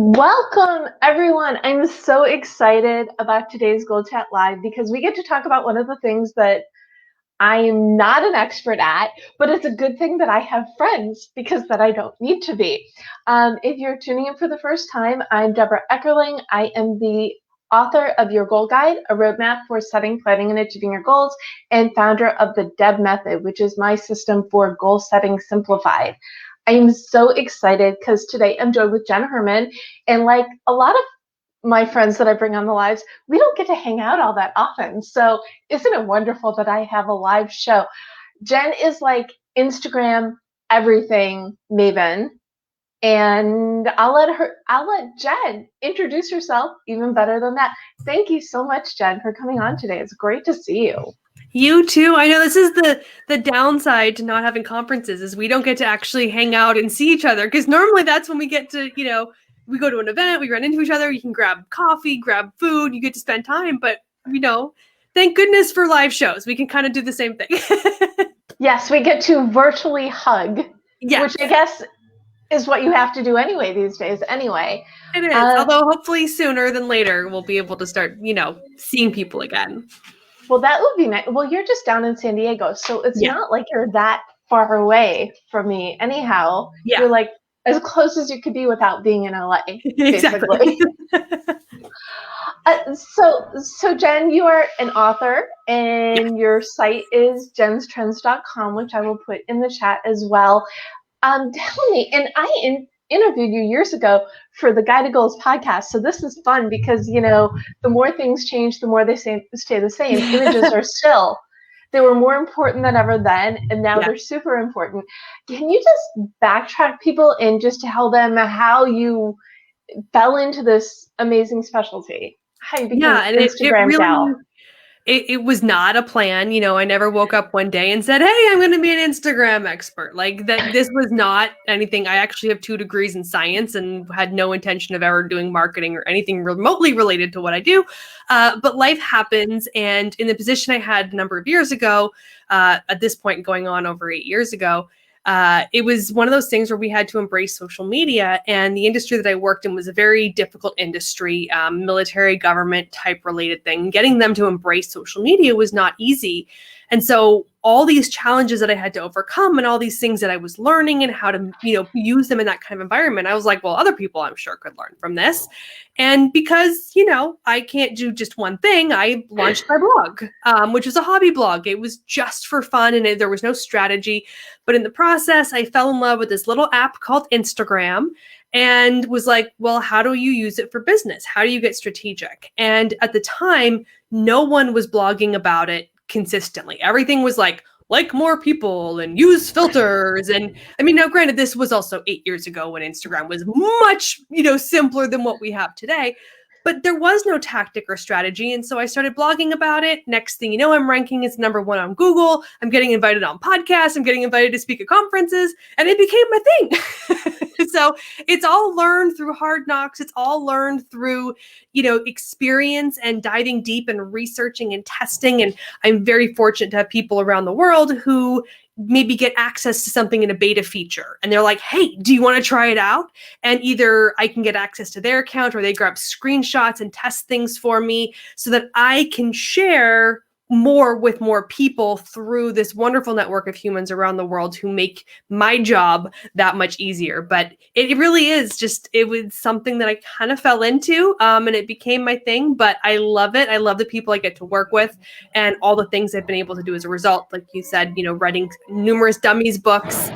Welcome, everyone. I'm so excited about today's Gold Chat Live because we get to talk about one of the things that I'm not an expert at, but it's a good thing that I have friends because then I don't need to be. If you're tuning in for the first time, I'm Debra Eckerling. I am the author of Your Goal Guide, a roadmap for setting, planning, and achieving your goals, and founder of the DEB Method, which is my system for goal setting simplified. I am so excited because today I'm joined with Jenn Herman, and like a lot of my friends that I bring on the lives, we don't get to hang out all that often. So isn't it wonderful that I have a live show? Jenn is like Instagram everything maven. And I'll let Jenn introduce herself even better than that. Thank you so much, Jenn, for coming on today. It's great to see you. You too. I know this is the downside to not having conferences is we don't get to actually hang out and see each other, because normally that's when we get to, we go to an event, we run into each other, you can grab coffee, grab food, you get to spend time. But, thank goodness for live shows. We can kind of do the same thing. Yes, we get to virtually hug, yes. which I guess is what you have to do anyway these days anyway. It is. Although hopefully sooner than later we'll be able to start, seeing people again. Well, that would be nice. Well, you're just down in San Diego, so it's not like you're that far away from me. Anyhow, you're like as close as you could be without being in LA, basically. So Jenn, you are an author, and your site is jenstrends.com, which I will put in the chat as well. Tell me, and I interviewed you years ago for the Guided Goals podcast. So this is fun because, the more things change, the more they stay the same. Images are still, they were more important than ever then, and now they're super important. Can you just backtrack people and just tell them how you fell into this amazing specialty? How you became an Instagram gal? It was not a plan. I never woke up one day and said, hey, I'm going to be an Instagram expert. Like that, this was not anything. I actually have 2 degrees in science and had no intention of ever doing marketing or anything remotely related to what I do. But life happens. And in the position I had a number of years ago, at this point going on over 8 years ago, it was one of those things where we had to embrace social media, and the industry that I worked in was a very difficult industry, military, government type related thing. Getting them to embrace social media was not easy. And so all these challenges that I had to overcome and all these things that I was learning and how to, use them in that kind of environment, I was like, well, other people I'm sure could learn from this. And because, I can't do just one thing, I launched my blog, which was a hobby blog. It was just for fun and there was no strategy. But in the process, I fell in love with this little app called Instagram and was like, well, how do you use it for business? How do you get strategic? And at the time, no one was blogging about it consistently. Everything was like more people and use filters. And I mean, now granted, this was also 8 years ago when Instagram was much, simpler than what we have today. But there was no tactic or strategy. And so I started blogging about it. Next thing you know, I'm ranking as #1 on Google. I'm getting invited on podcasts. I'm getting invited to speak at conferences. And it became my thing. So it's all learned through hard knocks. It's all learned through, experience and diving deep and researching and testing. And I'm very fortunate to have people around the world who maybe get access to something in a beta feature. And they're like, hey, do you want to try it out? And either I can get access to their account or they grab screenshots and test things for me so that I can share more with more people through this wonderful network of humans around the world who make my job that much easier. But it really is just, it was something that I kind of fell into and it became my thing, but I love it. I love the people I get to work with and all the things I've been able to do as a result. Like you said, writing numerous dummies books,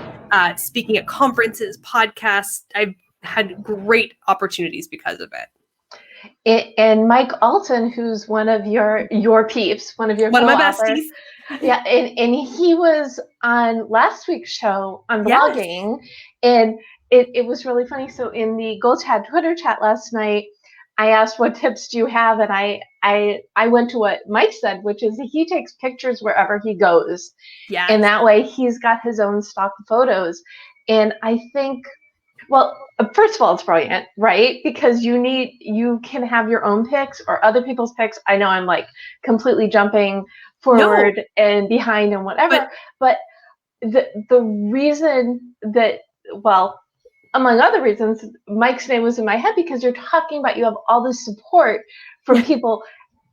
speaking at conferences, podcasts. I've had great opportunities because of it. And Mike Alton, who's one of your peeps, one of my besties. Yeah, and he was on last week's show on blogging, and it was really funny. So in the Goal Chat Twitter chat last night, I asked, what tips do you have? And I went to what Mike said, which is he takes pictures wherever he goes. Yeah. And that way he's got his own stock of photos. And I think, well, first of all, it's brilliant, right? Because you can have your own pics or other people's pics. I know I'm like completely jumping forward and behind and whatever, but the reason that, well, among other reasons, Mike's name was in my head because you're talking about you have all this support from people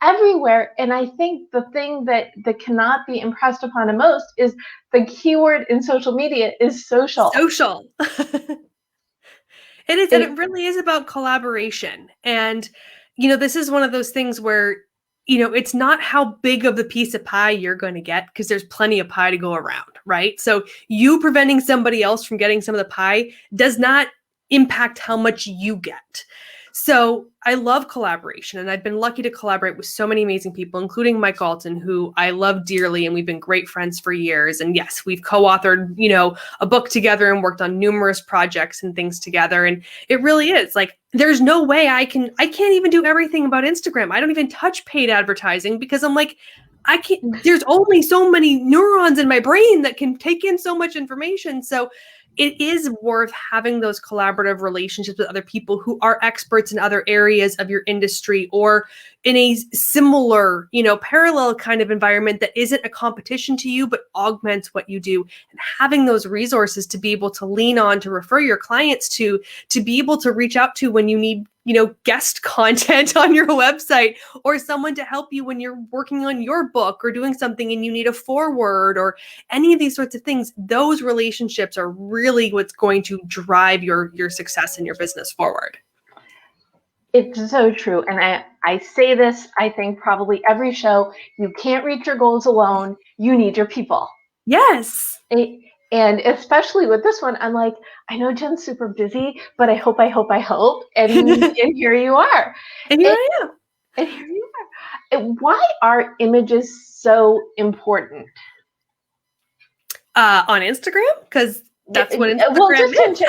everywhere. And I think the thing that cannot be impressed upon the most is the keyword in social media is social. Social. It is, and it really is about collaboration. And, this is one of those things where, it's not how big of the piece of pie you're going to get, because there's plenty of pie to go around, right? So you preventing somebody else from getting some of the pie does not impact how much you get. So I love collaboration, and I've been lucky to collaborate with so many amazing people, including Mike Alton, who I love dearly, and we've been great friends for years. And yes, we've co-authored, a book together and worked on numerous projects and things together. And it really is like, there's no way I can't even do everything about Instagram. I don't even touch paid advertising because I'm like, I can't, there's only so many neurons in my brain that can take in so much information. So it is worth having those collaborative relationships with other people who are experts in other areas of your industry or in a similar, parallel kind of environment that isn't a competition to you, but augments what you do. And having those resources to be able to lean on, to refer your clients to be able to reach out to when you need, guest content on your website, or someone to help you when you're working on your book or doing something and you need a foreword or any of these sorts of things. Those relationships are really what's going to drive your success in your business forward. It's so true. And I say this, I think probably every show, you can't reach your goals alone. You need your people. Yes. And especially with this one, I'm like, I know Jenn's super busy, but I hope. And here you are. And here I am. And here you are. Why are images so important? On Instagram? Because that's what Instagram is.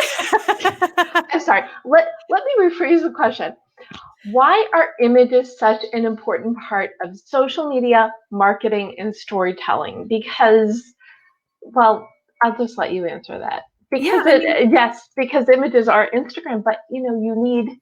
I'm sorry. Let me rephrase the question. Why are images such an important part of social media, marketing, and storytelling? Because, well, I'll just let you answer that. Because because images are Instagram, but you need.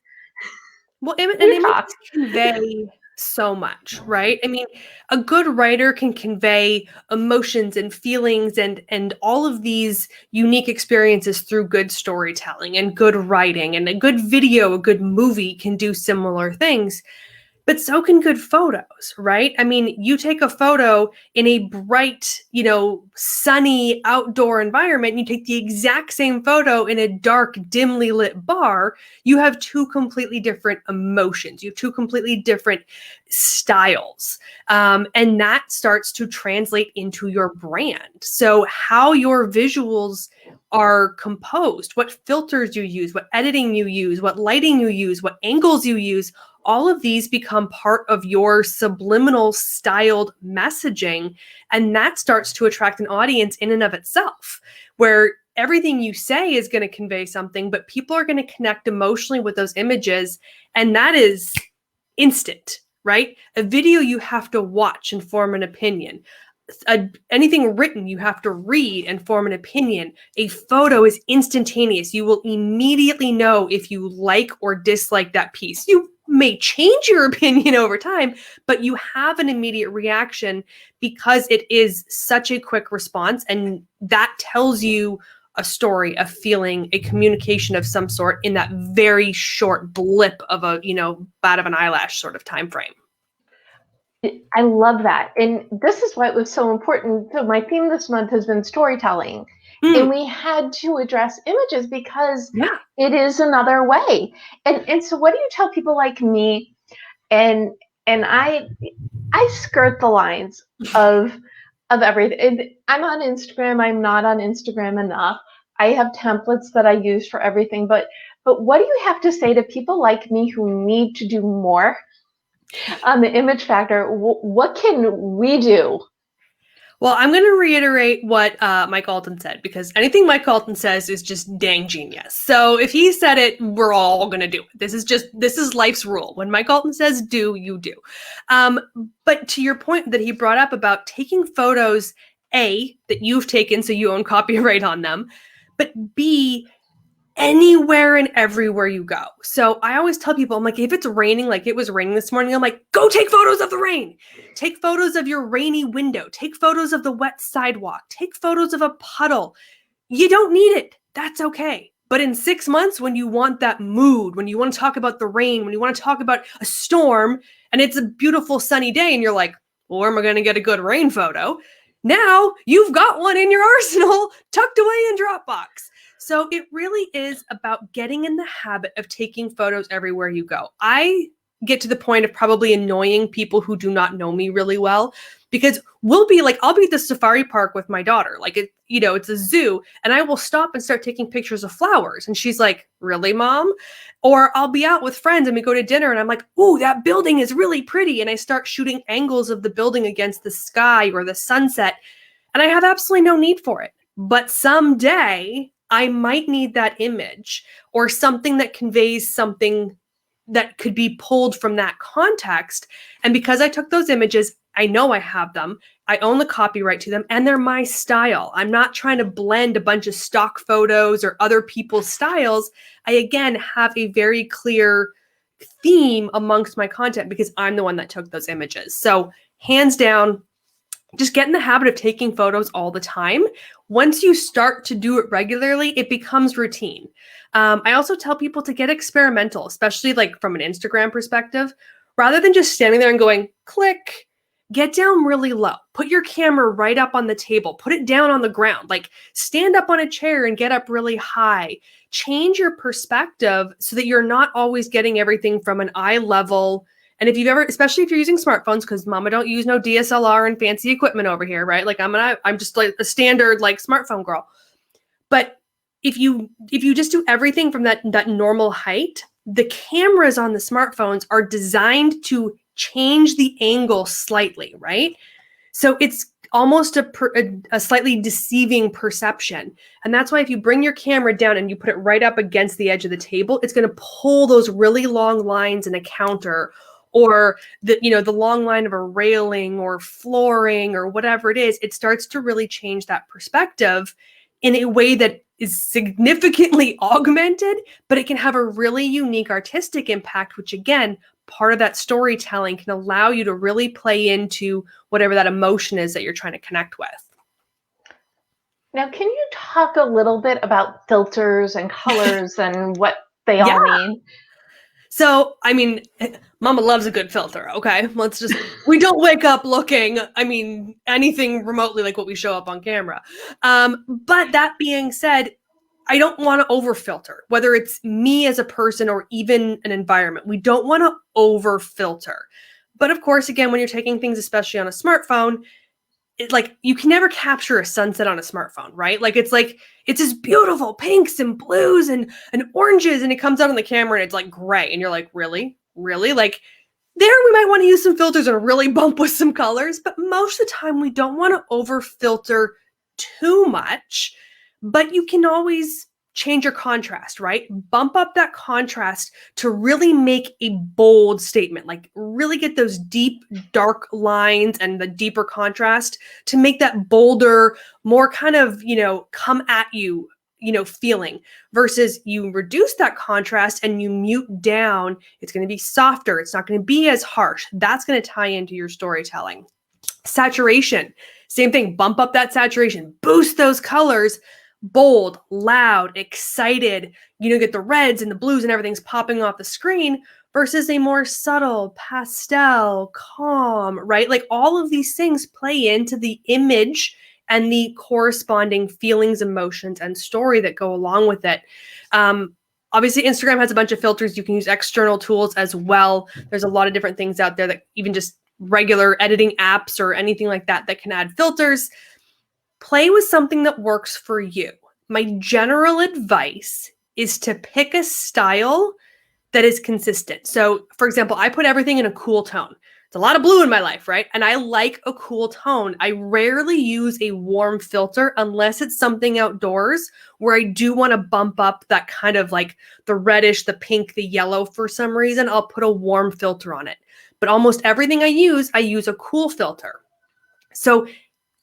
Well, images convey so much, right? I mean, a good writer can convey emotions and feelings and all of these unique experiences through good storytelling and good writing, and a good video, a good movie can do similar things. But so can good photos, right? I mean, you take a photo in a bright, sunny outdoor environment, and you take the exact same photo in a dark, dimly lit bar, you have two completely different emotions. You have two completely different styles. And that starts to translate into your brand. So how your visuals are composed, what filters you use, what editing you use, what lighting you use, what angles you use, all of these become part of your subliminal styled messaging. And that starts to attract an audience in and of itself, where everything you say is going to convey something, but people are going to connect emotionally with those images. And that is instant, right? A video you have to watch and form an opinion. Anything written you have to read and form an opinion. A photo is instantaneous. You will immediately know if you like or dislike that piece. You may change your opinion over time, but you have an immediate reaction because it is such a quick response, and that tells you a story, a feeling, a communication of some sort in that very short blip of a, bat of an eyelash sort of time frame. I love that. And this is why it was so important. So my theme this month has been storytelling. And we had to address images because it is another way. And so what do you tell people like me? And I skirt the lines of everything. And I'm on Instagram. I'm not on Instagram enough. I have templates that I use for everything. But what do you have to say to people like me who need to do more on the image factor? What can we do? Well, I'm going to reiterate what Mike Alton said, because anything Mike Alton says is just dang genius. So if he said it, we're all going to do it. This is life's rule. When Mike Alton says do, you do. But to your point that he brought up about taking photos, A, that you've taken so you own copyright on them, but B, anywhere and everywhere you go. So I always tell people, I'm like, if it's raining, like it was raining this morning, I'm like, go take photos of the rain. Take photos of your rainy window. Take photos of the wet sidewalk. Take photos of a puddle. You don't need it. That's okay. But in 6 months, when you want that mood, when you want to talk about the rain, when you want to talk about a storm, and it's a beautiful sunny day, and you're like, well, where am I going to get a good rain photo? Now you've got one in your arsenal tucked away in Dropbox. So it really is about getting in the habit of taking photos everywhere you go. I get to the point of probably annoying people who do not know me really well, because we'll be like, I'll be at the safari park with my daughter. Like, it's a zoo, and I will stop and start taking pictures of flowers. And she's like, really, mom? Or I'll be out with friends and we go to dinner and I'm like, ooh, that building is really pretty. And I start shooting angles of the building against the sky or the sunset. And I have absolutely no need for it. But someday I might need that image or something that conveys something that could be pulled from that context. And because I took those images, I know I have them. I own the copyright to them, and they're my style. I'm not trying to blend a bunch of stock photos or other people's styles. I, again, have a very clear theme amongst my content because I'm the one that took those images. So hands down, just get in the habit of taking photos all the time. Once you start to do it regularly, it becomes routine. I also tell people to get experimental, especially like from an Instagram perspective, rather than just standing there and going, click. Get down really low. Put your camera right up on the table. Put it down on the ground. Like, stand up on a chair and get up really high. Change your perspective so that you're not always getting everything from an eye level. And if you've ever, especially if you're using smartphones, because mama don't use no DSLR and fancy equipment over here, right? Like I'm just like a standard like smartphone girl. But if you just do everything from that normal height, the cameras on the smartphones are designed to change the angle slightly, right? So it's almost a slightly deceiving perception. And that's why if you bring your camera down and you put it right up against the edge of the table, it's going to pull those really long lines in a counter or the long line of a railing or flooring or whatever it is. It starts to really change that perspective in a way that is significantly augmented, but it can have a really unique artistic impact, which again, part of that storytelling can allow you to really play into whatever that emotion is that you're trying to connect with. Now, can you talk a little bit about filters and colors and what they all mean? So, I mean, mama loves a good filter, okay? We don't wake up looking, anything remotely like what we show up on camera. But that being said, I don't want to over filter, whether it's me as a person or even an environment. We don't want to over filter. But of course, again, when you're taking things, especially on a smartphone, you can never capture a sunset on a smartphone, right? It's this beautiful pinks and blues and oranges, and it comes out on the camera and it's like gray. And you're like, really? Like, there we might want to use some filters and really bump with some colors. But most of the time, we don't want to over filter too much. But you can always change your contrast, right? Bump up that contrast to really make a bold statement, like really get those deep, dark lines and the deeper contrast to make that bolder, more kind of, come at you, feeling versus you reduce that contrast and you mute down. It's going to be softer. It's not going to be as harsh. That's going to tie into your storytelling. Saturation, same thing. Bump up that saturation, boost those colors. Bold, loud, excited, get the reds and the blues and everything's popping off the screen versus a more subtle, pastel, calm, right? Like all of these things play into the image and the corresponding feelings, emotions, and story that go along with it. Obviously, Instagram has a bunch of filters. You can use external tools as well. There's a lot of different things out there that even just regular editing apps or anything like that can add filters. Play with something that works for you. My general advice is to pick a style that is consistent. So, for example, I put everything in a cool tone. It's a lot of blue in my life, right? And I like a cool tone. I rarely use a warm filter unless it's something outdoors where I do want to bump up that kind of like the reddish, the pink, the yellow for some reason. I'll put a warm filter on it. But almost everything I use a cool filter. So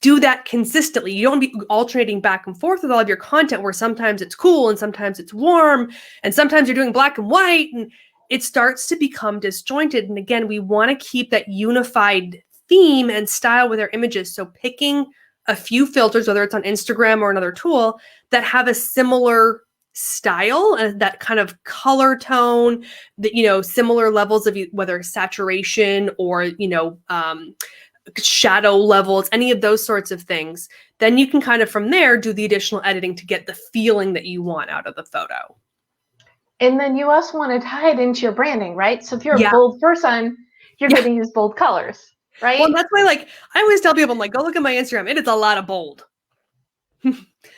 do that consistently. You don't be alternating back and forth with all of your content where sometimes it's cool and sometimes it's warm and sometimes you're doing black and white and it starts to become disjointed. And again, we want to keep that unified theme and style with our images. So picking a few filters, whether it's on Instagram or another tool, that have a similar style and that kind of color tone, that, you know, similar levels of whether saturation or, you know, shadow levels, any of those sorts of things, then you can kind of from there do the additional editing to get the feeling that you want out of the photo. And then you also want to tie it into your branding, right? So if you're a Yeah. bold person, you're going to use bold colors, right? Well, that's why, like, I always tell people, I'm like, go look at my Instagram. It is a lot of bold.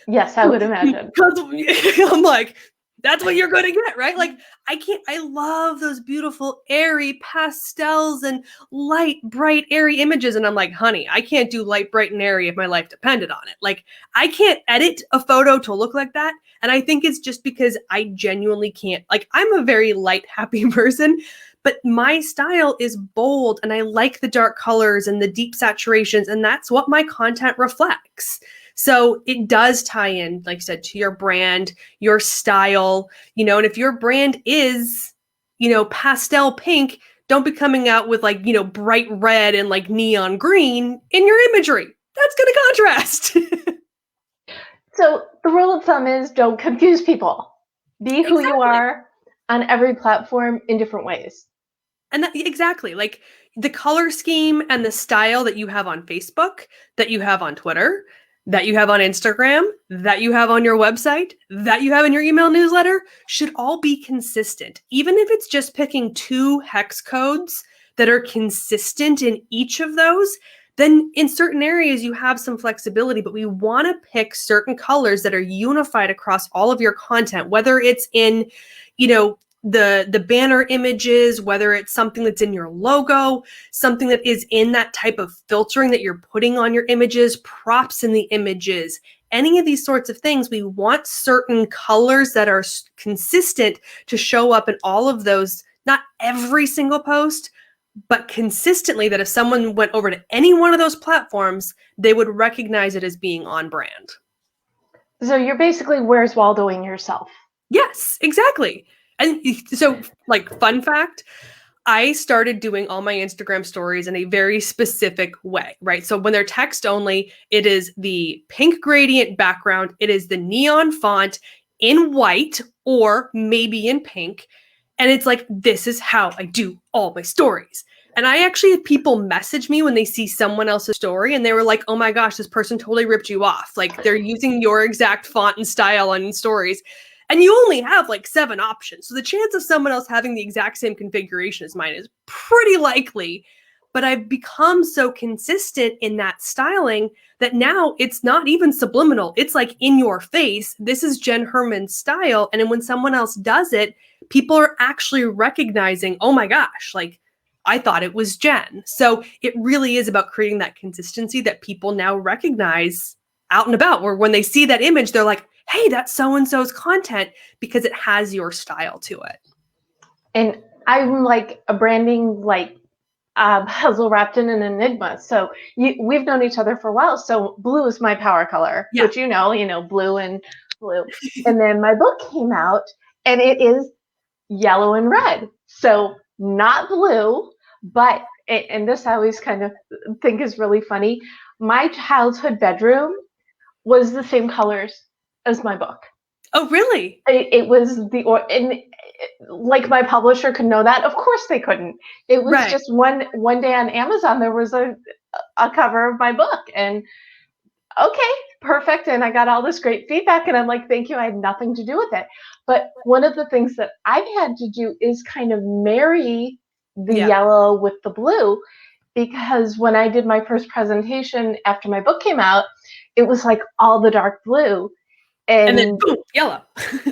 Yes, I would imagine. I'm like, that's what you're going to get, right? Like, I love those beautiful, airy pastels and light, bright, airy images. And I'm like, honey, I can't do light, bright, and airy if my life depended on it. Like, I can't edit a photo to look like that. And I think it's just because I genuinely can't. Like, I'm a very light, happy person, but my style is bold and I like the dark colors and the deep saturations. And that's what my content reflects. So it does tie in, like I said, to your brand, your style, you know, and if your brand is, you know, pastel pink, don't be coming out with like, you know, bright red and like neon green in your imagery. That's going to contrast. So the rule of thumb is don't confuse people. Be who you are on every platform in different ways. And that, exactly, like the color scheme and the style that you have on Facebook, that you have on Twitter, that you have on Instagram, that you have on your website, that you have in your email newsletter should all be consistent. Even if it's just picking 2 hex codes that are consistent in each of those, then in certain areas you have some flexibility, but we want to pick certain colors that are unified across all of your content, whether it's in, you know, the banner images, whether it's something that's in your logo, something that is in that type of filtering that you're putting on your images, props in the images, any of these sorts of things. We want certain colors that are consistent to show up in all of those, not every single post, but consistently, that if someone went over to any one of those platforms, they would recognize it as being on brand. So you're basically Where's Waldoing yourself. Yes, exactly. And so, like, fun fact, I started doing all my Instagram stories in a very specific way, right? So when they're text only, it is the pink gradient background. It is the neon font in white or maybe in pink. And it's like, this is how I do all my stories. And I actually have people message me when they see someone else's story and they were like, oh my gosh, this person totally ripped you off. Like, they're using your exact font and style on stories. And you only have like 7 options. So the chance of someone else having the exact same configuration as mine is pretty likely. But I've become so consistent in that styling that now it's not even subliminal. It's like in your face. This is Jenn Herman's style. And then when someone else does it, people are actually recognizing, oh my gosh, like, I thought it was Jenn. So it really is about creating that consistency that people now recognize out and about, where when they see that image, they're like, hey, that's so-and-so's content, because it has your style to it. And I'm like a branding, like puzzle wrapped in an enigma. So we've known each other for a while. So blue is my power color, which you know, blue and blue. And then my book came out and it is yellow and red. So not blue, but, and this I always kind of think is really funny, my childhood bedroom was the same colors as my book. Oh, really? It was and like my publisher could know that. Of course they couldn't. It was just one day on Amazon, there was a cover of my book, and okay, perfect. And I got all this great feedback and I'm like, thank you. I had nothing to do with it. But one of the things that I've had to do is kind of marry the yellow with the blue, because when I did my first presentation after my book came out, it was like all the dark blue. And then boom, yellow.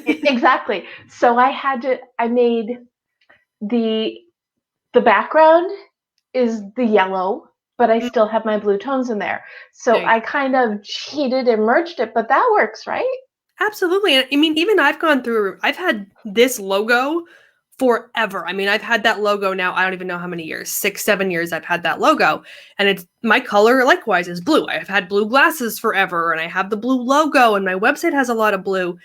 Exactly. So I made the background is the yellow, but I still have my blue tones in there. So I kind of cheated and merged it, but that works, right? Absolutely. And I mean, even I've had this logo forever. I mean, I've had that logo now, I don't even know how many years, 6, 7 years I've had that logo. And it's my color likewise is blue. I've had blue glasses forever and I have the blue logo and my website has a lot of blue.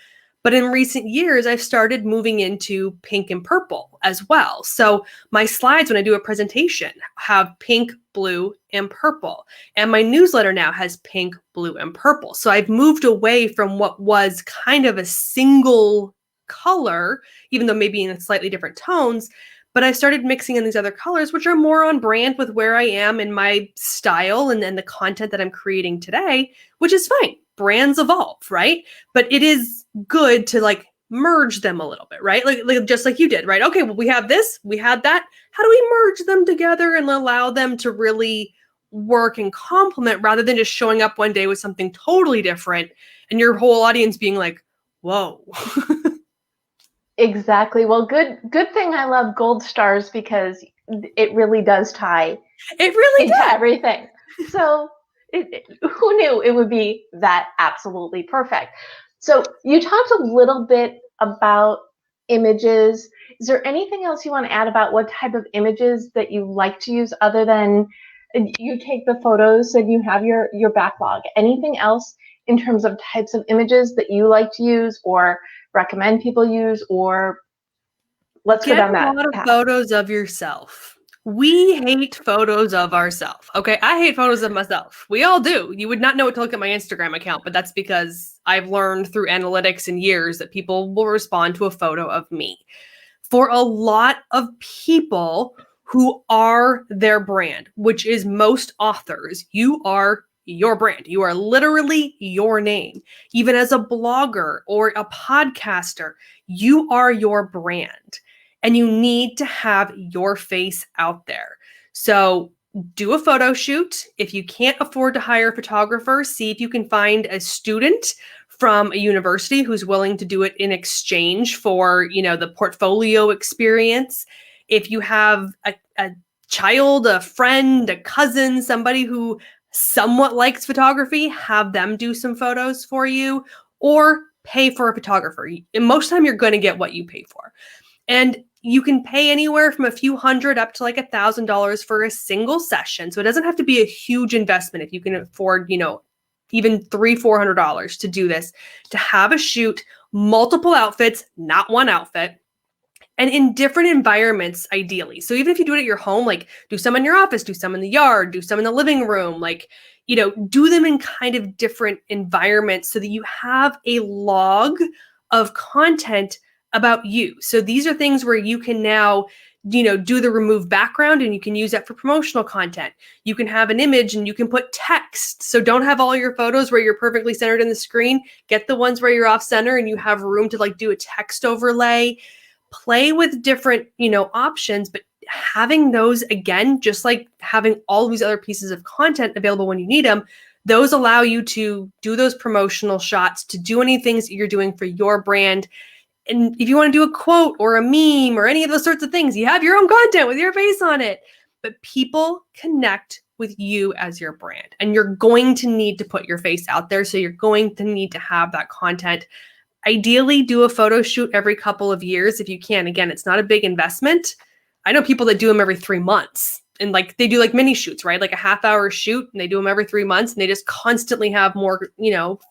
But in recent years, I've started moving into pink and purple as well. So my slides, when I do a presentation, have pink, blue, and purple. And my newsletter now has pink, blue, and purple. So I've moved away from what was kind of a single color, even though maybe in slightly different tones. But I started mixing in these other colors, which are more on brand with where I am in my style and the content that I'm creating today, which is fine. Brands evolve, right? But it is good to like merge them a little bit, right? Like just like you did, right? Okay, well, we have this, we had that. How do we merge them together and allow them to really work and complement rather than just showing up one day with something totally different and your whole audience being like, whoa. Exactly. Well, good thing I love gold stars because it really does tie It really into does. everything. So who knew it would be that absolutely perfect? So you talked a little bit about images. Is there anything else you want to add about what type of images that you like to use other than you take the photos and you have your backlog? Anything else in terms of types of images that you like to use or recommend people use, or let's go Get down a that lot of path? photos of yourself. We hate photos of ourselves. Okay. I hate photos of myself. We all do. You would not know what to look at my Instagram account, but that's because I've learned through analytics and years that people will respond to a photo of me. For a lot of people who are their brand, which is most authors, you are your brand. You are literally your name. Even as a blogger or a podcaster, you are your brand and you need to have your face out there. So do a photo shoot. If you can't afford to hire a photographer, see if you can find a student from a university who's willing to do it in exchange for, the portfolio experience. If you have a child, a friend, a cousin, somebody who somewhat likes photography, have them do some photos for you or pay for a photographer. And most of the time you're going to get what you pay for. And you can pay anywhere from a few hundred up to like $1,000 for a single session. So it doesn't have to be a huge investment if you can afford, even $300-400 to do this, to have a shoot, multiple outfits, not one outfit, and in different environments, ideally. So even if you do it at your home, like do some in your office, do some in the yard, do some in the living room, like, do them in kind of different environments so that you have a log of content about you. So these are things where you can now, do the remove background and you can use that for promotional content. You can have an image and you can put text. So don't have all your photos where you're perfectly centered in the screen. Get the ones where you're off center and you have room to like do a text overlay. Play with different, options, but having those, again, just like having all these other pieces of content available when you need them, those allow you to do those promotional shots, to do any things that you're doing for your brand. And if you want to do a quote or a meme or any of those sorts of things, you have your own content with your face on it. But people connect with you as your brand, and you're going to need to put your face out there. So you're going to need to have that content. Ideally, do a photo shoot every couple of years if you can. Again, it's not a big investment. I know people that do them every 3 months, and like they do like mini shoots, right? Like a half-hour shoot, and they do them every 3 months, and they just constantly have more,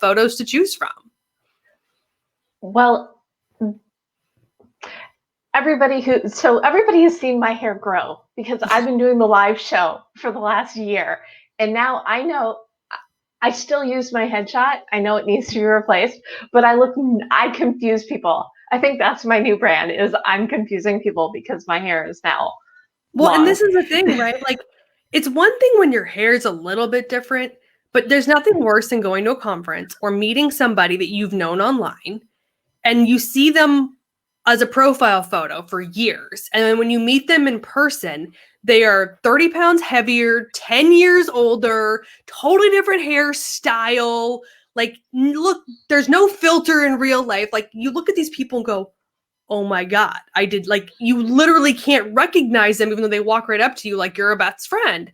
photos to choose from. Well, everybody has seen my hair grow because I've been doing the live show for the last year. And now I know I still use my headshot. I know it needs to be replaced, but I confuse people. I think that's my new brand, is I'm confusing people because my hair is now Well, and long. this is the thing, right? Like, it's one thing when your hair's a little bit different, but there's nothing worse than going to a conference or meeting somebody that you've known online and you see them as a profile photo for years. And then when you meet them in person, they are 30 pounds heavier, 10 years older, totally different hairstyle. Like, look, there's no filter in real life. Like, you look at these people and go, oh my God, I did, like, you literally can't recognize them even though they walk right up to you like you're a best friend.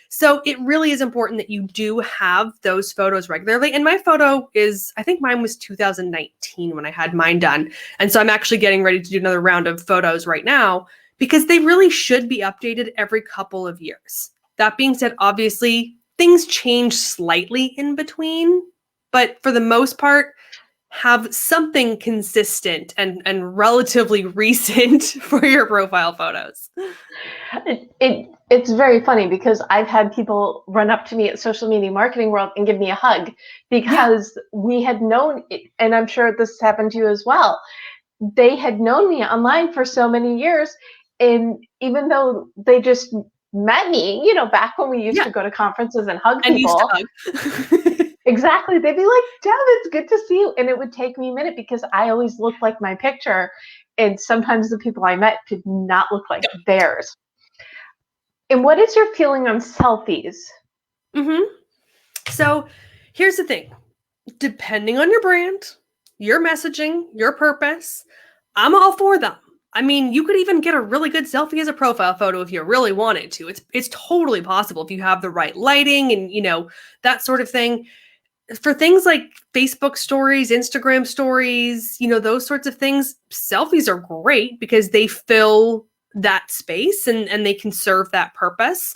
So it really is important that you do have those photos regularly. And my photo is, I think mine was 2019 when I had mine done. And so I'm actually getting ready to do another round of photos right now because they really should be updated every couple of years. That being said, obviously things change slightly in between, but for the most part, have something consistent and relatively recent for your profile photos. It's very funny because I've had people run up to me at Social Media Marketing World and give me a hug because we had known, and I'm sure this happened to you as well. They had known me online for so many years, and even though they just met me, you know, back when we used to go to conferences and hug and people. Exactly. They'd be like, Deb, it's good to see you. And it would take me a minute because I always looked like my picture. And sometimes the people I met did not look like theirs. And what is your feeling on selfies? So here's the thing. Depending on your brand, your messaging, your purpose, I'm all for them. I mean, you could even get a really good selfie as a profile photo if you really wanted to. It's totally possible if you have the right lighting and, you know, that sort of thing. For things like Facebook stories, Instagram stories, you know, those sorts of things, selfies are great because they fill that space and they can serve that purpose.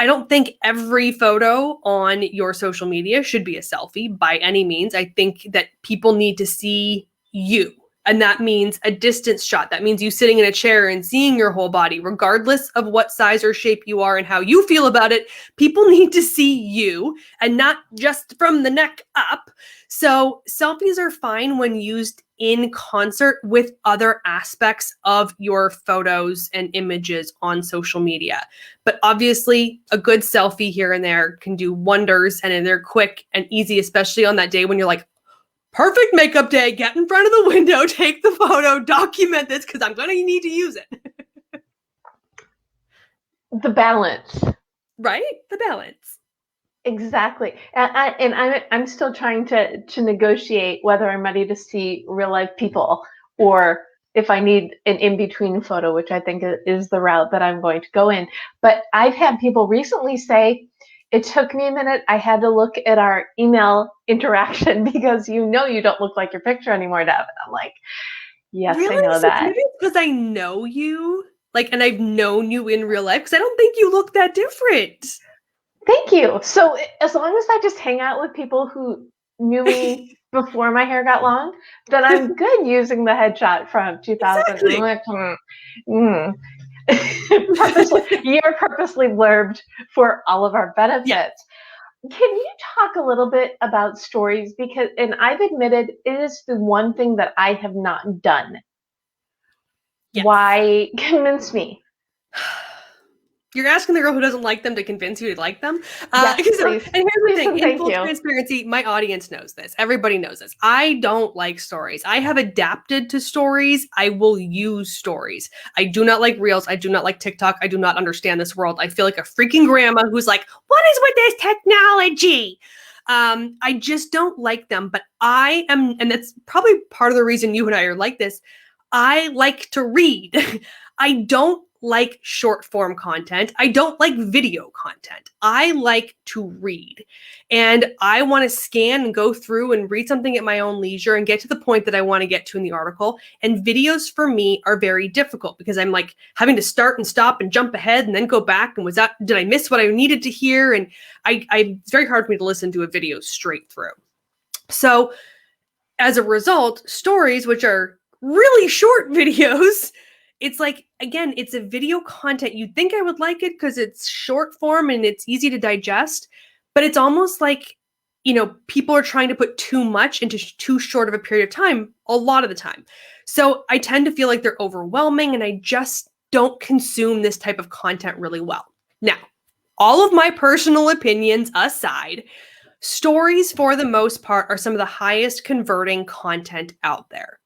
I don't think every photo on your social media should be a selfie by any means. I think that people need to see you. And that means a distance shot. That means you sitting in a chair and seeing your whole body, regardless of what size or shape you are and how you feel about it. People need to see you and not just from the neck up. So selfies are fine when used in concert with other aspects of your photos and images on social media. But obviously, a good selfie here and there can do wonders, and they're quick and easy, especially on that day when you're like, perfect makeup day, get in front of the window, take the photo, document this because I'm going to need to use it. The balance. Right? The balance. Exactly. And I'm still trying to negotiate whether I'm ready to see real life people or if I need an in-between photo, which I think is the route that I'm going to go in. But I've had people recently say, it took me a minute. I had to look at our email interaction because you know you don't look like your picture anymore, Deb. And I'm like, yes, really? I know that. Maybe it's because I know you, like, and I've known you in real life because I don't think you look that different. Thank you. So as long as I just hang out with people who knew me before my hair got long, then I'm good using the headshot from 2000. Exactly. You're purposely blurbed for all of our benefits. Yeah. Can you talk a little bit about stories? Because, and I've admitted it is the one thing that I have not done. Yes. Why? Convince me. You're asking the girl who doesn't like them to convince you to like them? Yes, please. And here's the thing, in full transparency, my audience knows this. Everybody knows this. I don't like stories. I have adapted to stories. I will use stories. I do not like Reels. I do not like TikTok. I do not understand this world. I feel like a freaking grandma who's like, what is with this technology? I just don't like them, but I am, and that's probably part of the reason you and I are like this. I like to read. I don't like short form content. I don't like video content. I like to read. And I want to scan and go through and read something at my own leisure and get to the point that I want to get to in the article. And videos for me are very difficult because I'm like having to start and stop and jump ahead and then go back. And did I miss what I needed to hear? And it's very hard for me to listen to a video straight through. So as a result, stories, which are really short videos, it's like, again, it's a video content. You'd think I would like it because it's short form and it's easy to digest, but it's almost like, you know, people are trying to put too much into too short of a period of time a lot of the time. So I tend to feel like they're overwhelming and I just don't consume this type of content really well. Now, all of my personal opinions aside, stories for the most part are some of the highest converting content out there.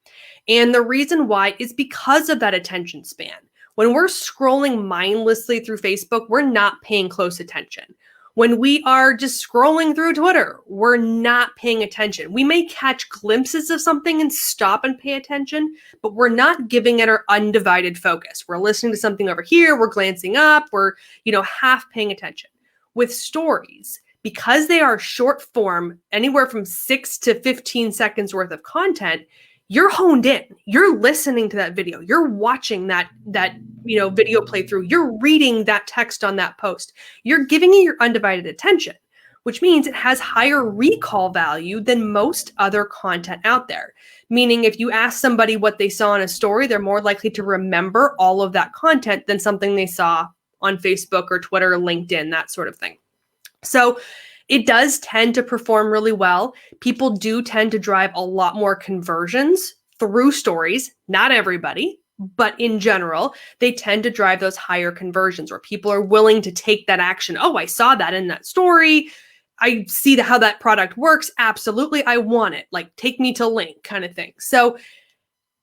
And the reason why is because of that attention span. When we're scrolling mindlessly through Facebook, we're not paying close attention. When we are just scrolling through Twitter, we're not paying attention. We may catch glimpses of something and stop and pay attention, but we're not giving it our undivided focus. We're listening to something over here, we're glancing up, we're, half paying attention. With stories, because they are short form, anywhere from 6 to 15 seconds worth of content, you're honed in, you're listening to that video, you're watching that video playthrough, you're reading that text on that post, you're giving it your undivided attention. which means it has higher recall value than most other content out there. Meaning if you ask somebody what they saw in a story, they're more likely to remember all of that content than something they saw on Facebook or Twitter or LinkedIn, that sort of thing. So it does tend to perform really well. People do tend to drive a lot more conversions through stories. Not everybody, but in general, they tend to drive those higher conversions where people are willing to take that action. Oh, I saw that in that story. I see how that product works. Absolutely. I want it. Like, take me to link kind of thing. So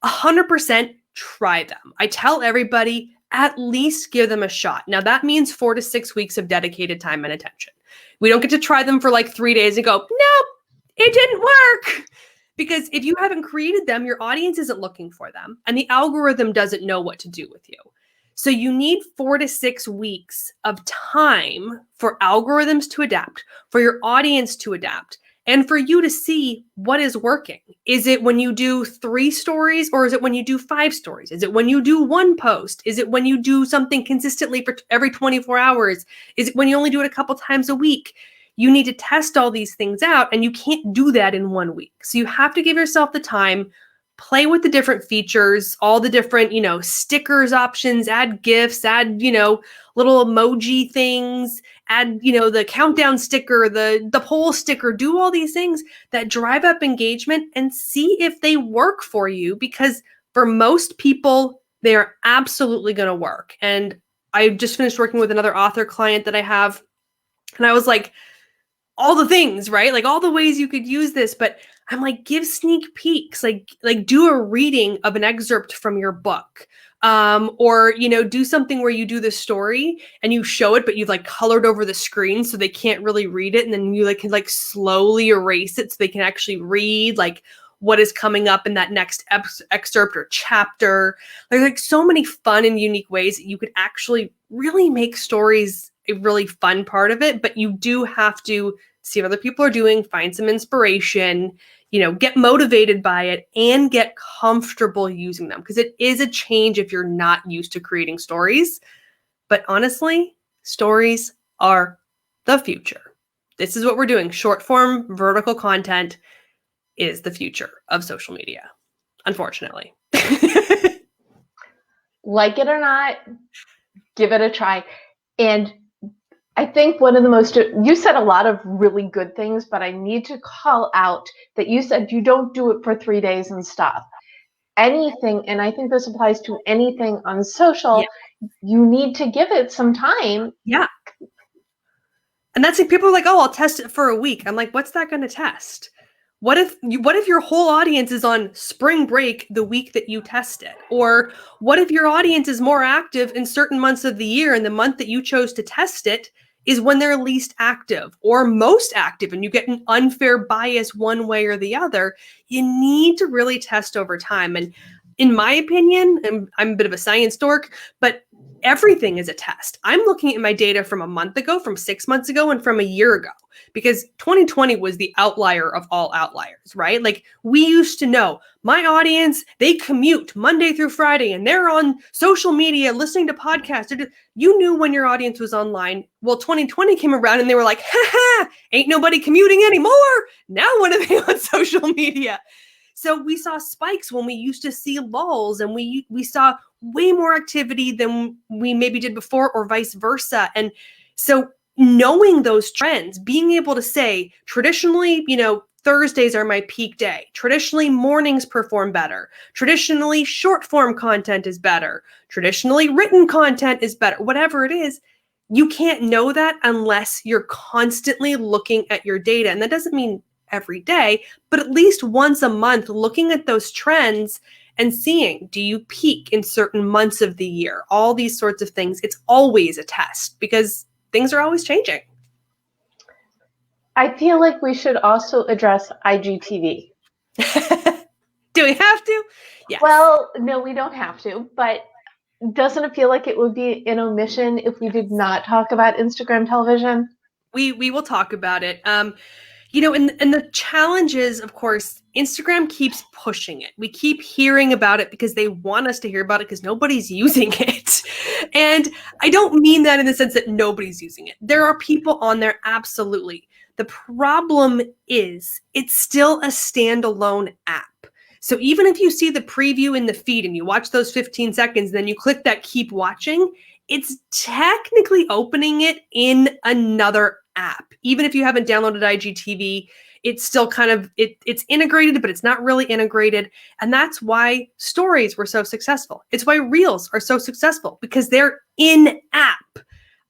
100% try them. I tell everybody, at least give them a shot. Now that means 4 to 6 weeks of dedicated time and attention. We don't get to try them for like 3 days and go, nope, it didn't work. Because if you haven't created them, your audience isn't looking for them and the algorithm doesn't know what to do with you. So you need 4 to 6 weeks of time for algorithms to adapt, for your audience to adapt, and for you to see what is working. Is it when you do 3 stories or is it when you do 5 stories? Is it when you do 1 post? Is it when you do something consistently for every 24 hours? Is it when you only do it a couple times a week? You need to test all these things out and you can't do that in 1 week. So you have to give yourself the time, play with the different features, all the different, stickers options, add GIFs, add, little emoji things, add, the countdown sticker, the poll sticker, do all these things that drive up engagement and see if they work for you, because for most people, they're absolutely going to work. And I just finished working with another author client that I have, and I was like, all the things, right? Like all the ways you could use this, but I'm like, give sneak peeks, like do a reading of an excerpt from your book. Or, do something where you do the story and you show it, but you've like colored over the screen so they can't really read it. And then you can slowly erase it so they can actually read like what is coming up in that next excerpt or chapter. There's like so many fun and unique ways that you could actually really make stories a really fun part of it, but you do have to see what other people are doing, find some inspiration, get motivated by it and get comfortable using them, because it is a change if you're not used to creating stories. But honestly, stories are the future. This is what we're doing. Short form vertical content is the future of social media, unfortunately. Like it or not, give it a try. And I think one of the most, you said a lot of really good things, but I need to call out that you said you don't do it for 3 days and stop. Anything, and I think this applies to anything on social, you need to give it some time. Yeah. And that's like, people are like, oh, I'll test it for a week. I'm like, what's that going to test? What if your whole audience is on spring break the week that you test it? Or what if your audience is more active in certain months of the year and the month that you chose to test it is when they're least active or most active and you get an unfair bias one way or the other? You need to really test over time. And in my opinion, and I'm a bit of a science dork, but everything is a test. I'm looking at my data from a month ago, from 6 months ago, and from a year ago, because 2020 was the outlier of all outliers, right? Like, we used to know my audience, they commute Monday through Friday and they're on social media listening to podcasts. You knew when your audience was online. Well, 2020 came around and they were like, ain't nobody commuting anymore. Now when are they on social media? So we saw spikes when we used to see lulls, and we saw way more activity than we maybe did before, or vice versa. And so knowing those trends, being able to say, traditionally, Thursdays are my peak day. Traditionally, mornings perform better. Traditionally, short form content is better. Traditionally, written content is better. Whatever it is, you can't know that unless you're constantly looking at your data. And that doesn't mean every day, but at least once a month, looking at those trends and seeing, do you peak in certain months of the year? All these sorts of things. It's always a test because things are always changing. I feel like we should also address IGTV. Do we have to? Yes. Well, no, we don't have to, but doesn't it feel like it would be an omission if we did not talk about Instagram television? We will talk about it. And the challenge is, of course, Instagram keeps pushing it. We keep hearing about it because they want us to hear about it because nobody's using it. And I don't mean that in the sense that nobody's using it. There are people on there, absolutely. The problem is it's still a standalone app. So even if you see the preview in the feed and you watch those 15 seconds, then you click that keep watching, it's technically opening it in another app. Even if you haven't downloaded IGTV, it's still kind of, it's integrated, but it's not really integrated. And that's why stories were so successful. It's why reels are so successful, because they're in-app.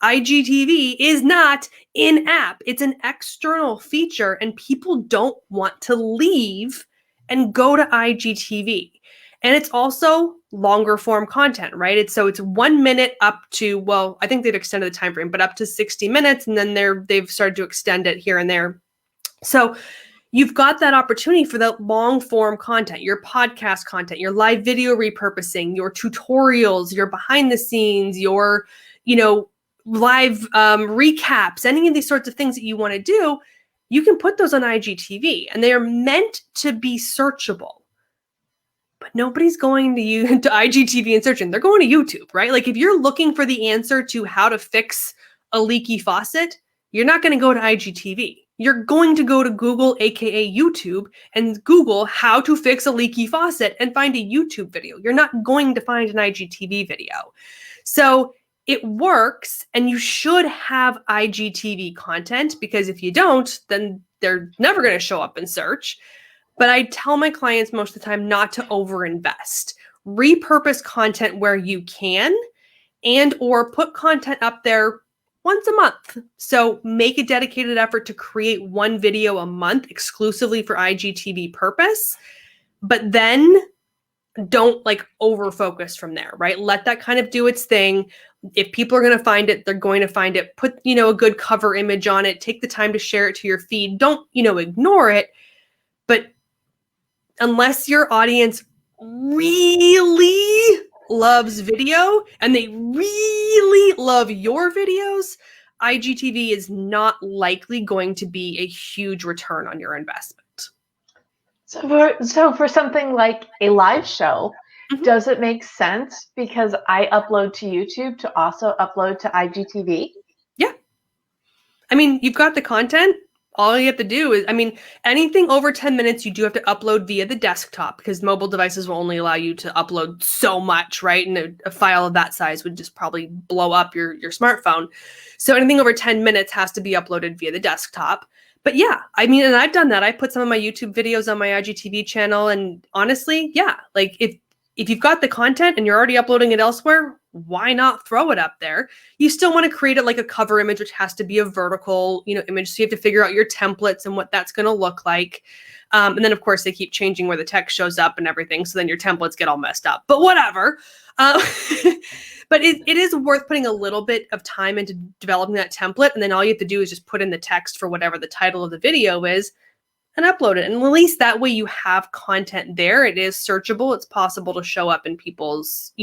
IGTV is not in-app. It's an external feature, and people don't want to leave and go to IGTV. And it's also longer form content, right? It's 1 minute up to, well, I think they've extended the time frame, but up to 60 minutes, and then they've started to extend it here and there. So you've got that opportunity for that long form content, your podcast content, your live video repurposing, your tutorials, your behind the scenes, your, live recaps, any of these sorts of things that you want to do. You can put those on IGTV, and they are meant to be searchable. But nobody's going to IGTV and searching. They're going to YouTube, right? Like if you're looking for the answer to how to fix a leaky faucet, you're not going to go to IGTV. You're going to go to Google, aka YouTube, and Google how to fix a leaky faucet and find a YouTube video. You're not going to find an IGTV video. So it works, and you should have IGTV content, because if you don't, then they're never going to show up in search. But I tell my clients most of the time not to overinvest. Repurpose content where you can, and or put content up there once a month. So make a dedicated effort to create one video a month exclusively for IGTV purpose, but then don't over focus from there, right? Let that kind of do its thing. If people are going to find it, they're going to find it. Put, a good cover image on it. Take the time to share it to your feed. Don't, ignore it. But unless your audience really loves video and they really love your videos, IGTV is not likely going to be a huge return on your investment. So for something like a live show, Mhm. does it make sense because I upload to YouTube to also upload to IGTV? Yeah. I mean, you've got the content. All you have to do is, anything over 10 minutes, you do have to upload via the desktop, because mobile devices will only allow you to upload so much, right? And a file of that size would just probably blow up your smartphone. So anything over 10 minutes has to be uploaded via the desktop. But yeah, and I've done that. I put some of my YouTube videos on my IGTV channel, and honestly, yeah, if you've got the content and you're already uploading it elsewhere, why not throw it up there? You still want to create it like a cover image, which has to be a vertical, image. So you have to figure out your templates and what that's going to look like. And then, of course, they keep changing where the text shows up and everything. So then your templates get all messed up. But whatever. But it is worth putting a little bit of time into developing that template. And then all you have to do is just put in the text for whatever the title of the video is and upload it. And at least that way you have content there. It is searchable. It's possible to show up in people's,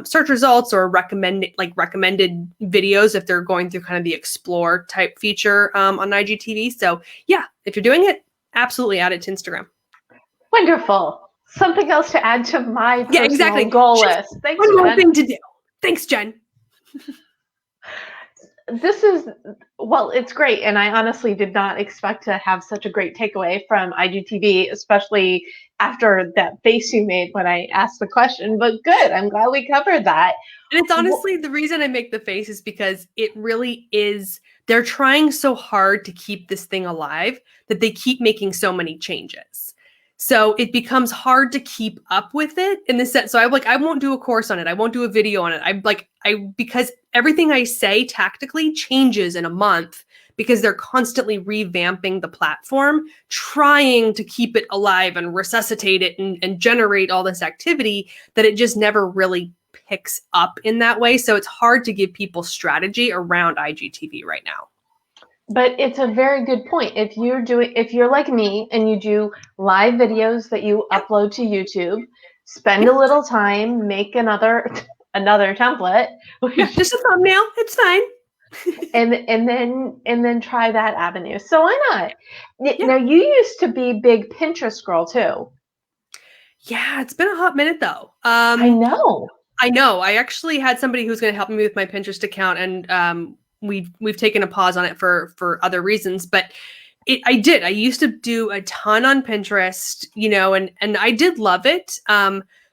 search results or recommended videos if they're going through kind of the explore type feature on IGTV. So yeah, if you're doing it, absolutely add it to Instagram. Wonderful. Something else to add to my personal goal list. Thanks, one more Jenn. thing to do. Thanks, Jen. It's great. And I honestly did not expect to have such a great takeaway from IGTV, especially after that face you made when I asked the question. But good. I'm glad we covered that. And it's honestly, the reason I make the face is because it really is, they're trying so hard to keep this thing alive that they keep making so many changes. So it becomes hard to keep up with it in the sense. So I won't do a course on it. I won't do a video on it. Because everything I say tactically changes in a month, because they're constantly revamping the platform, trying to keep it alive and resuscitate it and generate all this activity that it just never really picks up in that way. So it's hard to give people strategy around IGTV right now. But it's a very good point. If you're like me and you do live videos that you upload to YouTube, spend a little time, make another template. Just a thumbnail. It's fine. and then try that avenue. So why not? Yeah. Now, you used to be big Pinterest girl too. Yeah, it's been a hot minute though. I know. I actually had somebody who's going to help me with my Pinterest account, and we've taken a pause on it for other reasons, but I used to do a ton on Pinterest, and I did love it.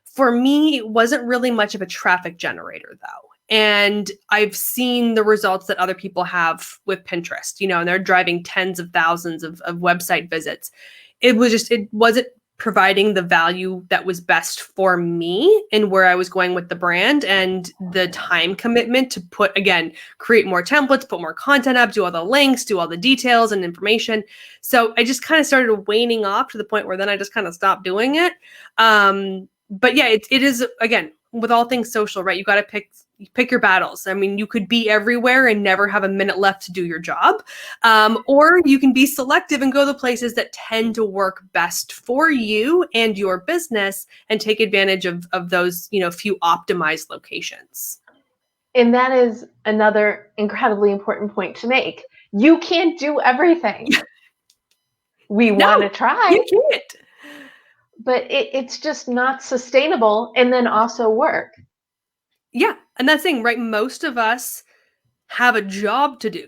For me, it wasn't really much of a traffic generator though. And I've seen the results that other people have with Pinterest, and they're driving tens of thousands of website visits. It wasn't providing the value that was best for me and where I was going with the brand, and the time commitment to create more templates, put more content up, do all the links, do all the details and information. So I just kind of started waning off to the point where then I just kind of stopped doing it. But yeah, it is, again, with all things social, right? You got to pick your battles. I mean, you could be everywhere and never have a minute left to do your job. Or you can be selective and go the places that tend to work best for you and your business and take advantage of those, few optimized locations. And that is another incredibly important point to make. You can't do everything. We want to try. You can't. But it's just not sustainable and then also work. Yeah. And that's the thing, right? Most of us have a job to do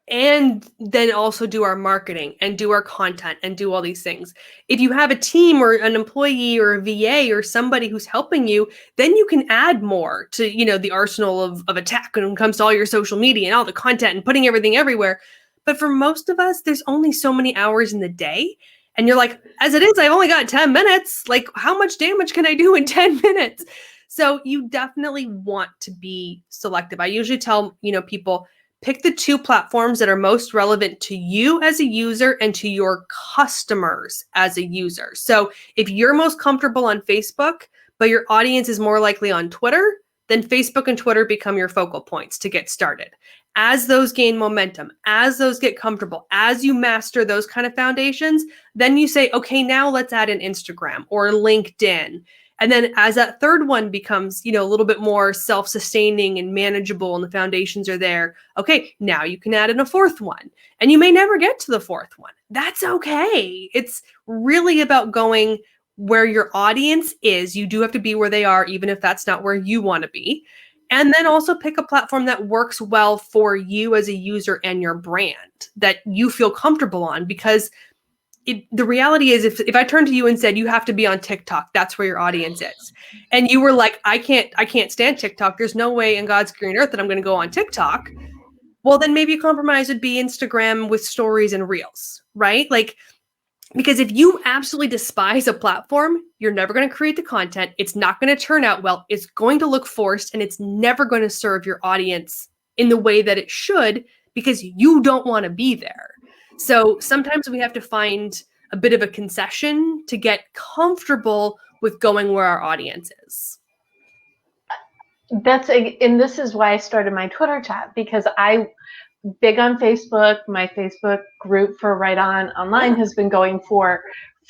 and then also do our marketing and do our content and do all these things. If you have a team or an employee or a VA or somebody who's helping you, then you can add more to, the arsenal of attack when it comes to all your social media and all the content and putting everything everywhere. But for most of us, there's only so many hours in the day. And you're like, as it is, I've only got 10 minutes. Like, how much damage can I do in 10 minutes? So you definitely want to be selective. I usually tell, people, pick the 2 platforms that are most relevant to you as a user and to your customers as a user. So if you're most comfortable on Facebook, but your audience is more likely on Twitter, then Facebook and Twitter become your focal points to get started. As those gain momentum, as those get comfortable, as you master those kind of foundations, then you say, okay, now let's add an Instagram or LinkedIn. And then as that third one becomes, a little bit more self-sustaining and manageable and the foundations are there, okay, now you can add in a fourth one. And you may never get to the fourth one. That's okay. It's really about going where your audience is. You do have to be where they are, even if that's not where you want to be. And then also pick a platform that works well for you as a user and your brand that you feel comfortable on, because the reality is if I turned to you and said, you have to be on TikTok, that's where your audience is. And you were like, I can't stand TikTok. There's no way in God's green earth that I'm going to go on TikTok. Well, then maybe a compromise would be Instagram with stories and reels, right? Like, because if you absolutely despise a platform, you're never going to create the content. It's not going to turn out well. It's going to look forced, and it's never going to serve your audience in the way that it should, because you don't want to be there. So sometimes we have to find a bit of a concession to get comfortable with going where our audience is. And this is why I started my Twitter chat, because I big on Facebook. My Facebook group for Right On Online has been going for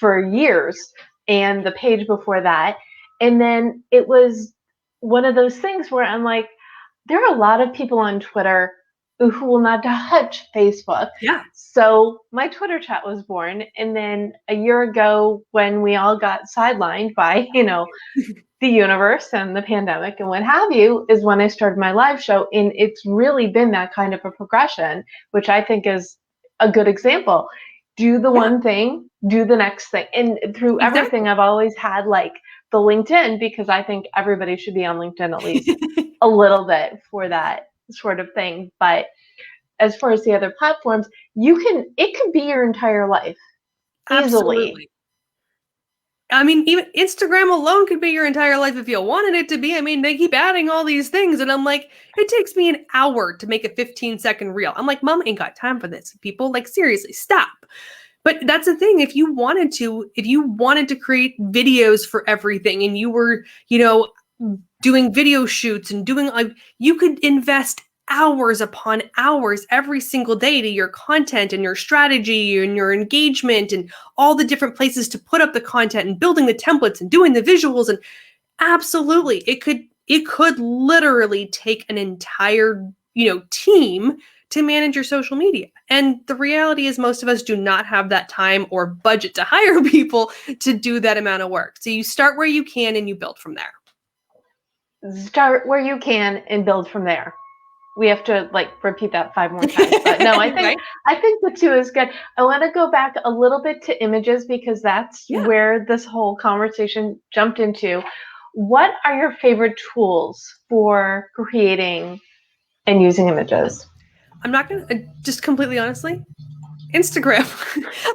years, and the page before that. And then it was one of those things where I'm like, there are a lot of people on Twitter who will not touch Facebook. Yeah. So my Twitter chat was born. And then a year ago, when we all got sidelined by, the universe and the pandemic and what have you, is when I started my live show. And it's really been that kind of a progression, which I think is a good example. Do the one thing, do the next thing. And through everything, I've always had like the LinkedIn, because I think everybody should be on LinkedIn at least a little bit for that sort of thing. But as far as the other platforms, it could be your entire life easily. Absolutely. I mean, even Instagram alone could be your entire life if you wanted it to be. I mean, they keep adding all these things, and I'm like, it takes me an hour to make a 15-second reel. I'm like, Mom ain't got time for this. People, like, seriously, stop. But that's the thing. If you wanted to create videos for everything, and you were, doing video shoots and doing, you could invest hours upon hours every single day to your content and your strategy and your engagement and all the different places to put up the content and building the templates and doing the visuals. And absolutely, it could literally take an entire, team to manage your social media. And the reality is most of us do not have that time or budget to hire people to do that amount of work. So you start where you can and you build from there. Start where you can and build from there. we have to like repeat that 5 more times. But no, Right? I think the 2 is good. I want to go back a little bit to images because that's Yeah. where this whole conversation jumped into. What are your favorite tools for creating and using images? I'm not gonna just completely honestly, Instagram.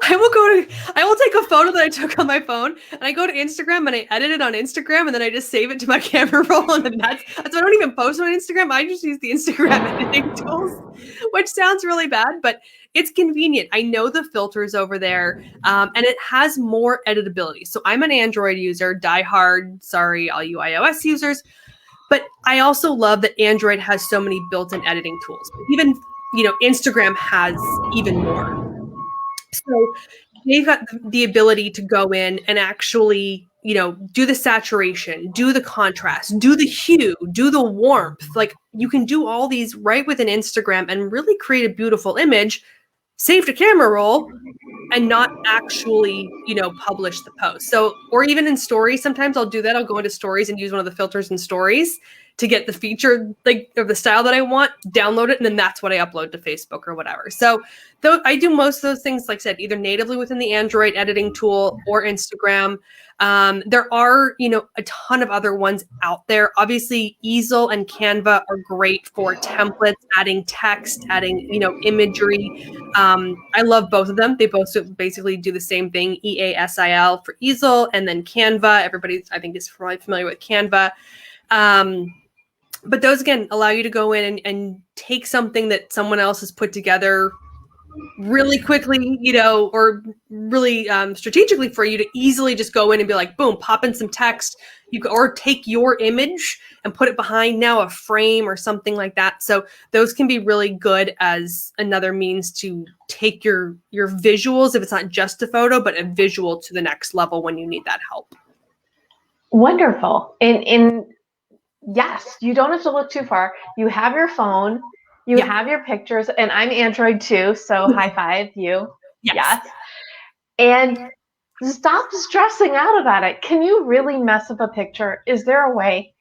I will take a photo that I took on my phone and I go to Instagram and I edit it on Instagram and then I just save it to my camera roll and then that's I don't even post on Instagram. I just use the Instagram editing tools, which sounds really bad, but it's convenient. I know the filters over there, and it has more editability. So I'm an Android user, diehard. Sorry, all you iOS users. But I also love that Android has so many built-in editing tools. Even, Instagram has even more. So they've got the ability to go in and actually, do the saturation, do the contrast, do the hue, do the warmth. Like you can do all these right within Instagram and really create a beautiful image, save to camera roll, and not actually, publish the post. So, or even in stories, sometimes I'll do that. I'll go into stories and use one of the filters in stories to get the feature, like, of the style that I want, download it, and then that's what I upload to Facebook or whatever. So though I do most of those things, like I said, either natively within the Android editing tool or Instagram. There are, a ton of other ones out there. Obviously, Easel and Canva are great for templates, adding text, adding, imagery. I love both of them. They both basically do the same thing, EASIL for Easel, and then Canva. Everybody, I think, is probably familiar with Canva. But those, again, allow you to go in and take something that someone else has put together really quickly, or really strategically for you to easily just go in and be like, boom, pop in some text. Or take your image and put it behind now a frame or something like that. So those can be really good as another means to take your visuals, if it's not just a photo, but a visual to the next level when you need that help. Wonderful. And yes, you don't have to look too far. You have your phone, you have your pictures, and I'm Android too, so high five you. Yes. And stop stressing out about it. Can you really mess up a picture? Is there a way?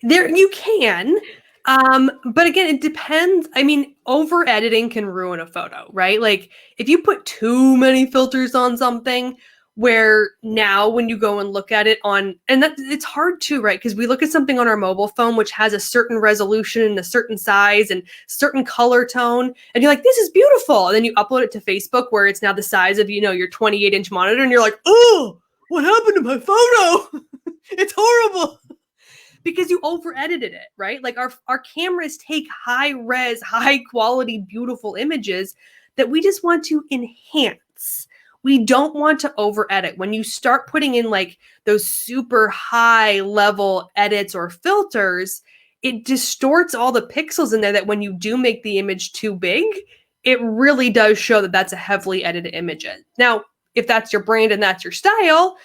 There you can. But again, it depends. I mean, over editing can ruin a photo, right? Like if you put too many filters on something, where now when you go and look at it and that it's hard too, right? Because we look at something on our mobile phone, which has a certain resolution and a certain size and certain color tone, and you're like, this is beautiful. And then you upload it to Facebook where it's now the size of, your 28-inch monitor, and you're like, oh, what happened to my photo? It's horrible. Because you over edited it, right? Like our cameras take high res, high quality, beautiful images that we just want to enhance. We don't want to over edit. When you start putting in like those super high level edits or filters, it distorts all the pixels in there that when you do make the image too big, it really does show that that's a heavily edited image. Now, if that's your brand and that's your style,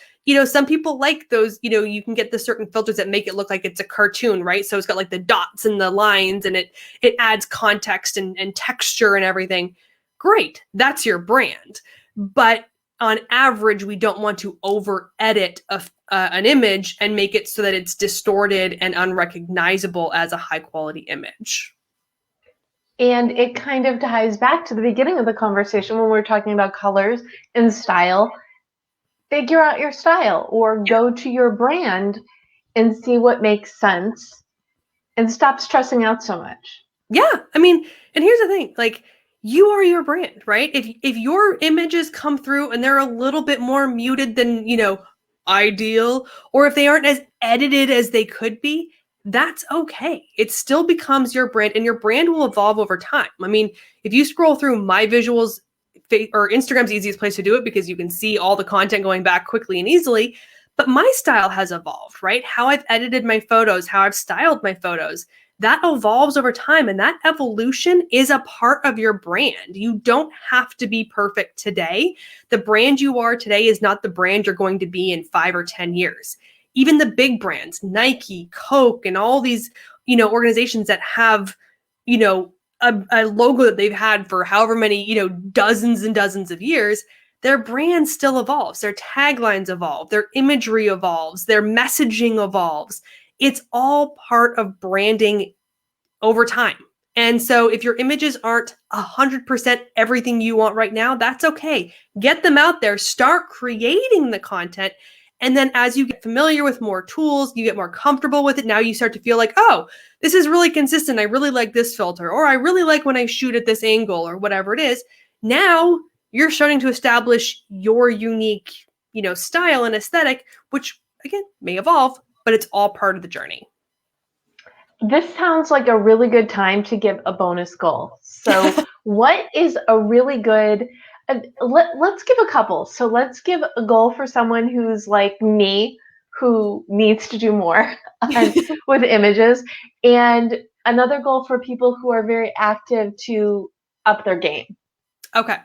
some people like those, you can get the certain filters that make it look like it's a cartoon, right? So it's got like the dots and the lines and it adds context and texture and everything. Great. That's your brand. But on average, we don't want to over edit an image and make it so that it's distorted and unrecognizable as a high quality image. And it kind of ties back to the beginning of the conversation when we were talking about colors and style. Figure out your style or go to your brand and see what makes sense and stop stressing out so much. Yeah. I mean, and here's the thing, like you are your brand, right? If your images come through and they're a little bit more muted than, ideal, or if they aren't as edited as they could be, that's okay. It still becomes your brand and your brand will evolve over time. I mean, if you scroll through my visuals, or Instagram's the easiest place to do it because you can see all the content going back quickly and easily, but my style has evolved, right? How I've edited my photos, how I've styled my photos, that evolves over time. And that evolution is a part of your brand. You don't have to be perfect today. The brand you are today is not the brand you're going to be in 5 or 10 years. Even the big brands, Nike, Coke, and all these, organizations that have, a logo that they've had for however many, dozens and dozens of years, their brand still evolves. Their taglines evolve. Their imagery evolves. Their messaging evolves. It's all part of branding over time. And so if your images aren't 100% everything you want right now, that's okay. Get them out there, start creating the content. And then as you get familiar with more tools, you get more comfortable with it. Now you start to feel like, oh, this is really consistent. I really like this filter, or I really like when I shoot at this angle, or whatever it is. Now you're starting to establish your unique, style and aesthetic, which again may evolve, but it's all part of the journey. This sounds like a really good time to give a bonus goal. So what is a really good, let's give a couple. So let's give a goal for someone who's like me, who needs to do more with images, and another goal for people who are very active to up their game. Okay.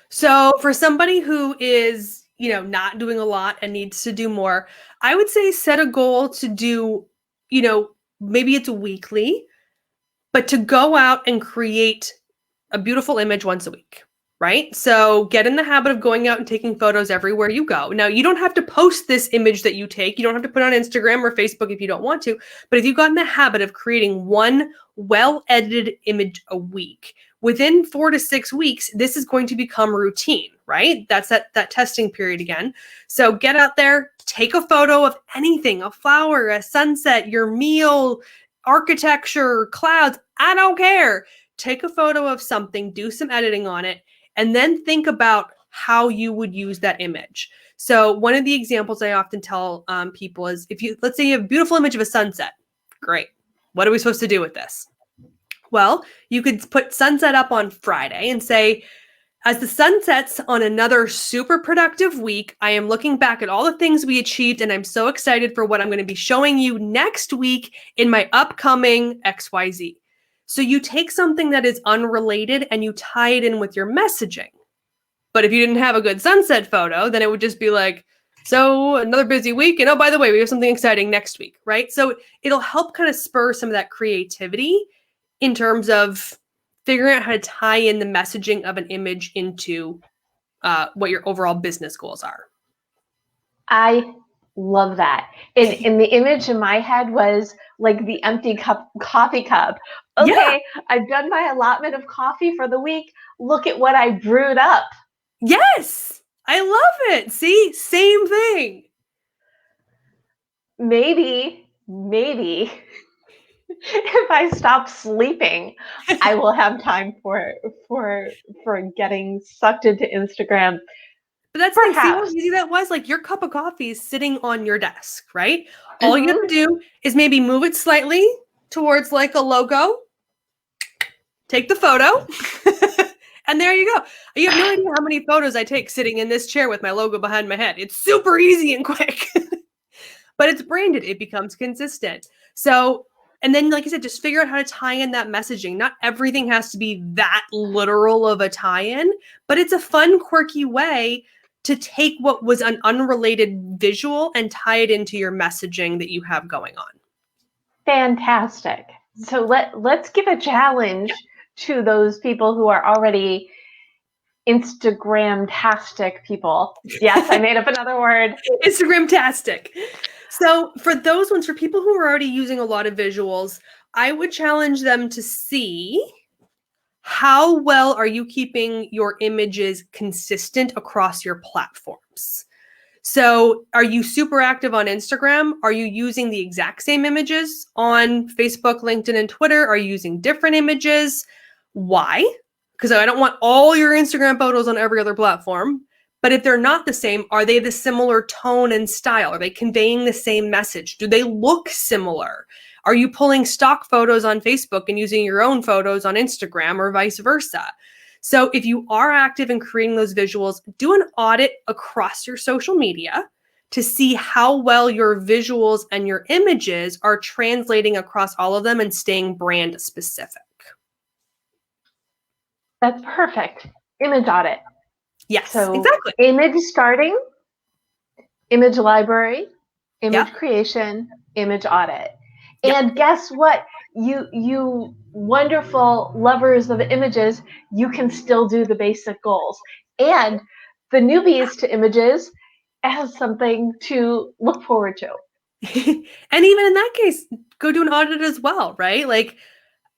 So for somebody who is, not doing a lot and needs to do more, I would say set a goal to do, maybe it's weekly, but to go out and create a beautiful image once a week, right? So get in the habit of going out and taking photos everywhere you go. Now, you don't have to post this image that you take. You don't have to put it on Instagram or Facebook if you don't want to. But if you've gotten the habit of creating one well-edited image a week, within 4 to 6 weeks, this is going to become routine, right? That's that testing period again. So get out there, take a photo of anything, a flower, a sunset, your meal, architecture, clouds, I don't care. Take a photo of something, do some editing on it, and then think about how you would use that image. So one of the examples I often tell people is, let's say you have a beautiful image of a sunset. Great. What are we supposed to do with this? Well, you could put sunset up on Friday and say, as the sun sets on another super productive week, I am looking back at all the things we achieved, and I'm so excited for what I'm going to be showing you next week in my upcoming XYZ. So you take something that is unrelated and you tie it in with your messaging. But if you didn't have a good sunset photo, then it would just be like, so another busy week, and oh, by the way, we have something exciting next week, right? So it'll help kind of spur some of that creativity in terms of figuring out how to tie in the messaging of an image into what your overall business goals are. I love that. And the image in my head was like the empty coffee cup. Okay, yeah. I've done my allotment of coffee for the week. Look at what I brewed up. Yes, I love it. See, same thing. Maybe if I stop sleeping, I will have time for getting sucked into Instagram. But that's like, see how easy that was? Like, your cup of coffee is sitting on your desk, right? Mm-hmm. All you have to do is maybe move it slightly towards like a logo, take the photo, and there you go. You have no idea how many photos I take sitting in this chair with my logo behind my head. It's super easy and quick, but it's branded. It becomes consistent. So, and then, like I said, just figure out how to tie in that messaging. Not everything has to be that literal of a tie-in, but it's a fun, quirky way to take what was an unrelated visual and tie it into your messaging that you have going on. Fantastic. So let's give a challenge to those people who are already Instagram-tastic people. Yes, I made up another word. Instagram-tastic. So for those ones, for people who are already using a lot of visuals, I would challenge them to see how well are you keeping your images consistent across your platforms. So are you super active on Instagram? Are you using the exact same images on Facebook, LinkedIn, and Twitter? Are you using different images? Why? Because I don't want all your Instagram photos on every other platform. But if they're not the same, are they the similar tone and style? Are they conveying the same message? Do they look similar? Are you pulling stock photos on Facebook and using your own photos on Instagram or vice versa? So if you are active in creating those visuals, do an audit across your social media to see how well your visuals and your images are translating across all of them and staying brand specific. That's perfect. Image audit. Yes, so exactly. Image starting, image library, image creation, image audit. And guess what? You wonderful lovers of images, you can still do the basic goals. And the newbies to images has something to look forward to. And even in that case, go do an audit as well, right? Like,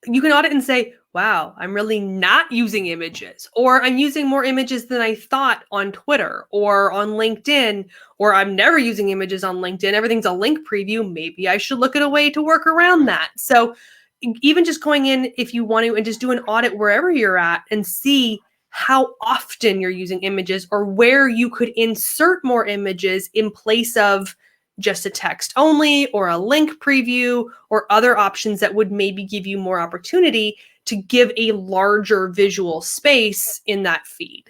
you can audit and say, wow, I'm really not using images, or I'm using more images than I thought on Twitter or on LinkedIn, or I'm never using images on LinkedIn. Everything's a link preview. Maybe I should look at a way to work around that. So even just going in, if you want to, and just do an audit wherever you're at and see how often you're using images or where you could insert more images in place of just a text only or a link preview or other options that would maybe give you more opportunity to give a larger visual space in that feed.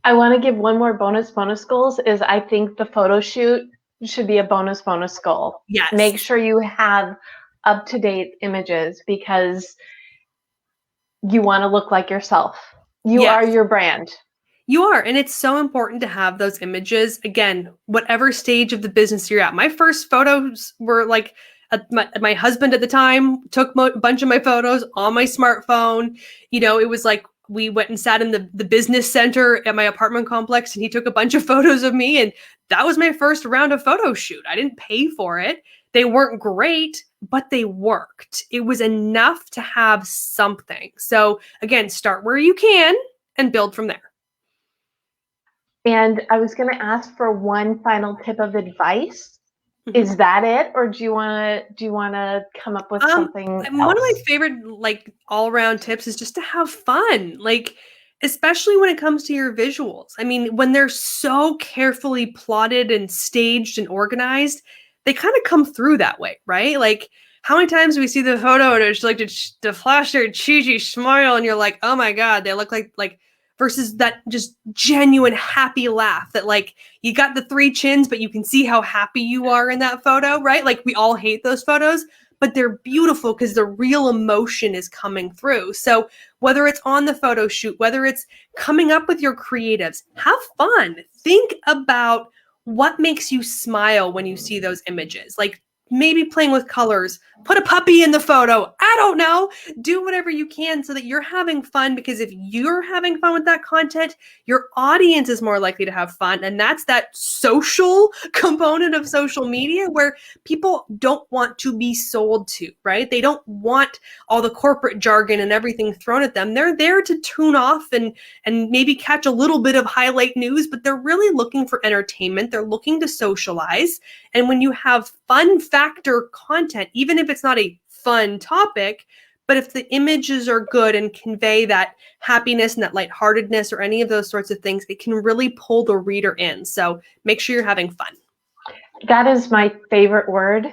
I want to give one more bonus goals is I think the photo shoot should be a bonus goal. Yes. Make sure you have up-to-date images because you want to look like yourself. You Yes. are your brand. You are. And it's so important to have those images. Again, whatever stage of the business you're at. My first photos were like my husband at the time took a bunch of my photos on my smartphone. You know, it was like we went and sat in the business center at my apartment complex and he took a bunch of photos of me. And that was my first round of photo shoot. I didn't pay for it. They weren't great, but they worked. It was enough to have something. So again, start where you can and build from there. And I was going to ask for one final tip of advice. Mm-hmm. Is that it, or do you want to come up with something else? One of my favorite like all-around tips is just to have fun. Like especially when it comes to your visuals. I mean, when they're so carefully plotted and staged and organized, they kind of come through that way, right? Like how many times do we see the photo and it's like to flash their cheesy smile and you're like, oh my God, they look like versus that just genuine happy laugh that like you got the 3 chins, but you can see how happy you are in that photo, right? Like we all hate those photos, but they're beautiful because the real emotion is coming through. So whether it's on the photo shoot, whether it's coming up with your creatives, have fun. Think about what makes you smile when you see those images. Like maybe playing with colors, put a puppy in the photo. I don't know. Do whatever you can so that you're having fun, because if you're having fun with that content, your audience is more likely to have fun. And that's that social component of social media where people don't want to be sold to, right? They don't want all the corporate jargon and everything thrown at them. They're there to tune off and maybe catch a little bit of highlight news, but they're really looking for entertainment. They're looking to socialize. And when you have fun factor content, even if it's not a fun topic, but if the images are good and convey that happiness and that lightheartedness or any of those sorts of things, it can really pull the reader in. So make sure you're having fun. That is my favorite word.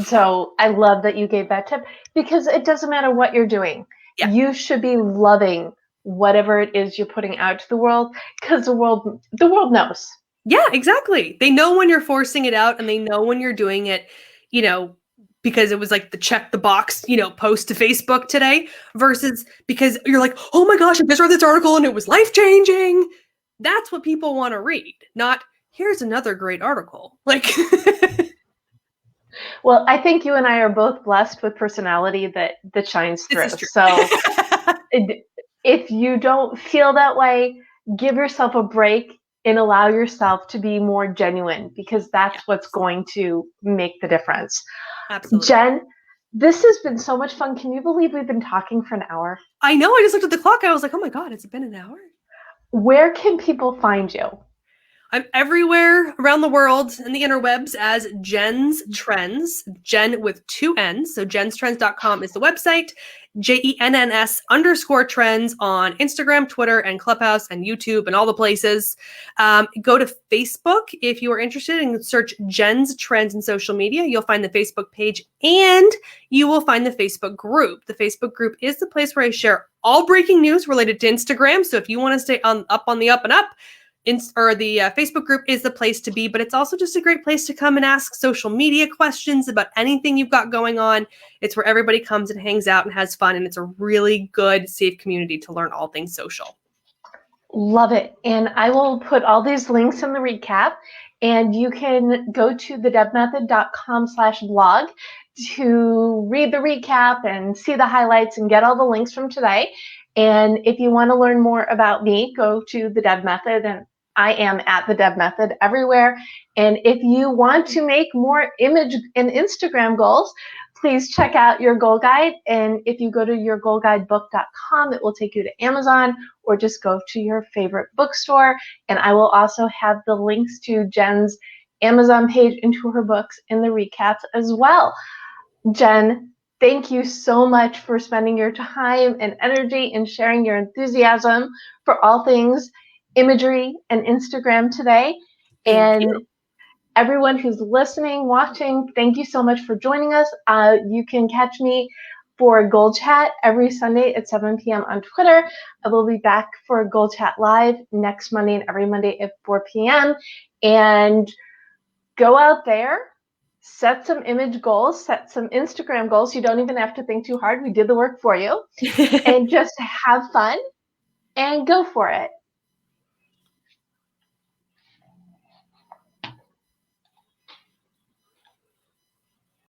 So I love that you gave that tip, because it doesn't matter what you're doing. Yeah. You should be loving whatever it is you're putting out to the world, because the world knows. Yeah, exactly. They know when you're forcing it out, and they know when you're doing it, you know, because it was like the check the box, you know, post to Facebook today, versus because you're like, oh my gosh, I just read this article and it was life-changing. That's what people want to read, not here's another great article. Like, well, I think you and I are both blessed with personality that shines through. So if you don't feel that way, give yourself a break and allow yourself to be more genuine, because that's what's going to make the difference. Absolutely. Jen, this has been so much fun. Can you believe we've been talking for an hour? I know. I just looked at the clock. I was like, oh my God, it's been an hour. Where can people find you? I'm everywhere around the world in the interwebs as Jenn's Trends, Jenn with 2 N's. So jennstrends.com is the website. JENNS_trends on Instagram, Twitter, and Clubhouse, and YouTube, and all the places. Go to Facebook if you are interested and search Jenn's Trends in social media. You'll find the Facebook page, and you will find the Facebook group. The Facebook group is the place where I share all breaking news related to Instagram. So if you want to stay up on the up and up, the Facebook group is the place to be, but it's also just a great place to come and ask social media questions about anything you've got going on. It's where everybody comes and hangs out and has fun, and it's a really good, safe community to learn all things social. Love it. And I will put all these links in the recap, and you can go to thedebmethod.com/blog to read the recap and see the highlights and get all the links from today. And if you want to learn more about me, go to the Deb Method, and I am at the Deb Method everywhere. And if you want to make more image and Instagram goals, please check out your goal guide. And if you go to yourgoalguidebook.com, it will take you to Amazon, or just go to your favorite bookstore. And I will also have the links to Jenn's Amazon page and to her books in the recaps as well. Jenn, thank you so much for spending your time and energy and sharing your enthusiasm for all things imagery and Instagram today. Thank And you. everyone who's listening, watching, thank you so much for joining us. You can catch me for Goal Chat every Sunday at 7 p.m. on Twitter. I will be back for Goal Chat Live next Monday and every Monday at 4 p.m. And go out there, set some image goals, set some Instagram goals. You don't even have to think too hard. We did the work for you. And just have fun and go for it.